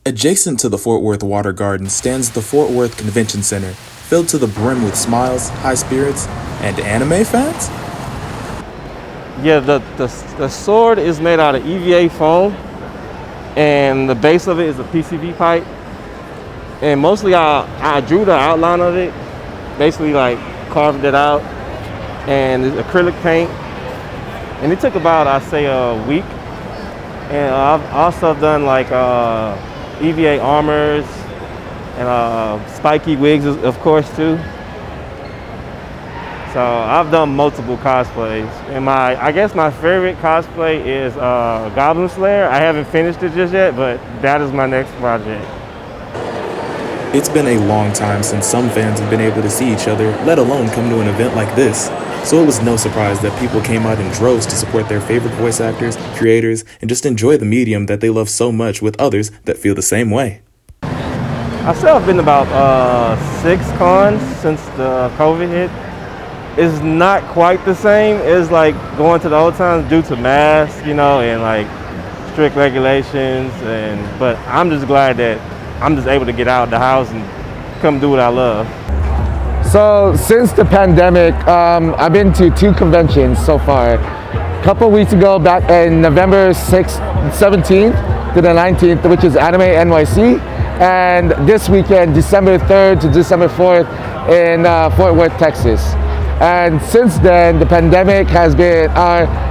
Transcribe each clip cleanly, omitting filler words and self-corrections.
Adjacent to the Fort Worth Water Garden stands the Fort Worth Convention Center, filled to the brim with smiles, high spirits, and anime fans? Yeah, the sword is made out of EVA foam, and the base of it is a PCV pipe. And mostly I drew the outline of it, basically like carved it out, and it's acrylic paint. And it took about, I'd say, a week. And I've also done like EVA armors and spiky wigs, of course, too. So I've done multiple cosplays. And I guess my favorite cosplay is Goblin Slayer. I haven't finished it just yet, but that is my next project. It's been a long time since some fans have been able to see each other, let alone come to an event like this. So it was no surprise that people came out in droves to support their favorite voice actors, creators, and just enjoy the medium that they love so much with others that feel the same way. I still have been about 6 cons since the COVID hit. It's not quite the same as like going to the old times due to masks, and like strict regulations. But I'm just glad that I'm just able to get out of the house and come do what I love. So since the pandemic, I've been to 2 conventions so far. A couple weeks ago, back in November 17th to the 19th, which is Anime NYC. And this weekend, December 3rd to December 4th in Fort Worth, Texas. And since then, the pandemic has been,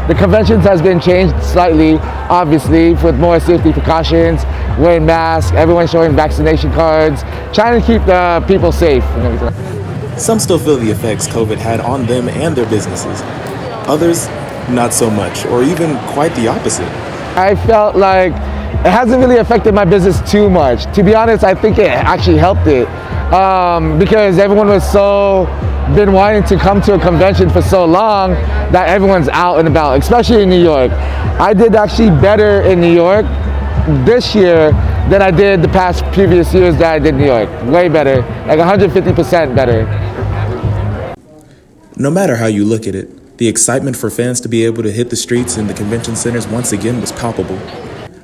the conventions has been changed slightly, obviously, with more safety precautions, wearing masks, everyone showing vaccination cards, trying to keep the people safe and everything. Some still feel the effects COVID had on them and their businesses. Others, not so much, or even quite the opposite. I felt like it hasn't really affected my business too much. To be honest, I think it actually helped it because everyone was been wanting to come to a convention for so long that everyone's out and about, especially in New York. I did actually better in New York this year than I did the past previous years that I did in New York. Way better, like 150% better. No matter how you look at it, the excitement for fans to be able to hit the streets and the convention centers once again was palpable.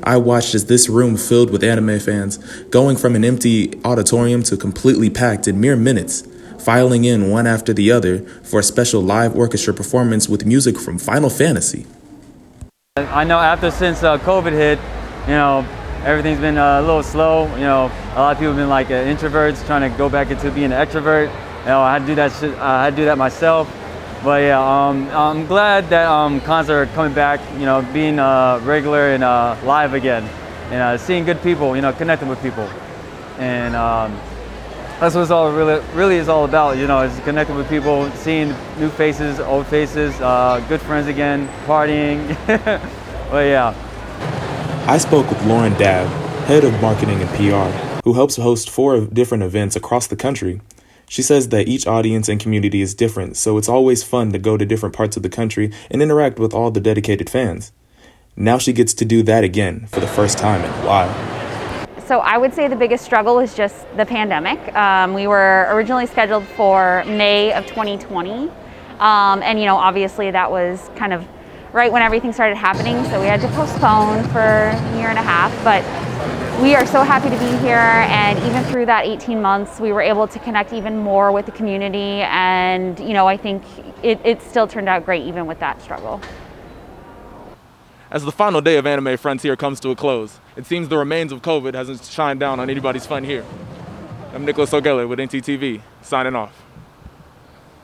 I watched as this room filled with anime fans, going from an empty auditorium to completely packed in mere minutes, filing in one after the other for a special live orchestra performance with music from Final Fantasy. I know since COVID hit, everything's been a little slow. A lot of people have been like introverts trying to go back into being an extrovert. I had to do that shit. I had to do that myself. But yeah, I'm glad that cons are coming back. Being regular and live again, and seeing good people. Connecting with people, and that's what it's all really is all about. Is connecting with people, seeing new faces, old faces, good friends again, partying. But yeah. I spoke with Lauren Dabb, head of marketing and PR, who helps host 4 different events across the country. She says that each audience and community is different, so it's always fun to go to different parts of the country and interact with all the dedicated fans. Now she gets to do that again for the first time in a while. So I would say the biggest struggle is just the pandemic. We were originally scheduled for May of 2020, and obviously that was kind of right when everything started happening, so we had to postpone for a year and a half, but we are so happy to be here, and even through that 18 months, we were able to connect even more with the community, and I think it still turned out great even with that struggle. As the final day of Anime Frontier comes to a close, it seems the remains of COVID hasn't shined down on anybody's fun here. I'm Nicholas O'Geller with NTTV, signing off.